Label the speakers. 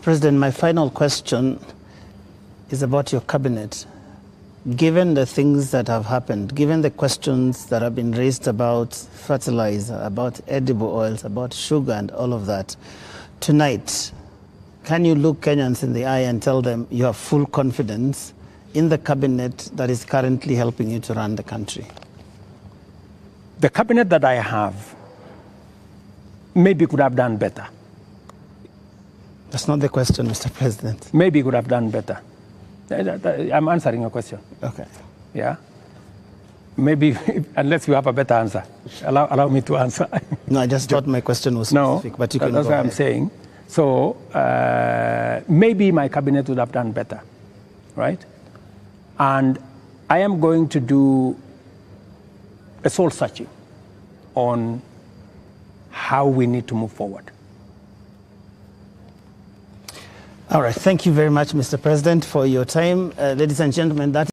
Speaker 1: President, my final question is about your cabinet. Given the things that have happened, given the questions that have been raised about fertilizer, about edible oils, about sugar and all of that, tonight, can you look Kenyans in the eye and tell them you have full confidence in the cabinet that is currently helping you to run the country?
Speaker 2: The cabinet that I have maybe could have done better.
Speaker 1: That's not the question, Mr. President.
Speaker 2: Maybe could have done better. I'm answering your question.
Speaker 1: Okay.
Speaker 2: Yeah? Maybe, unless you have a better answer. Allow me to answer.
Speaker 1: No, I just thought my question was specific, but you can
Speaker 2: that's
Speaker 1: go
Speaker 2: what
Speaker 1: ahead.
Speaker 2: I'm saying. So, maybe my cabinet would have done better, right? And I am going to do a soul searching on how we need to move forward.
Speaker 1: All right. Thank you very much, Mr. President, for your time. Ladies and gentlemen, that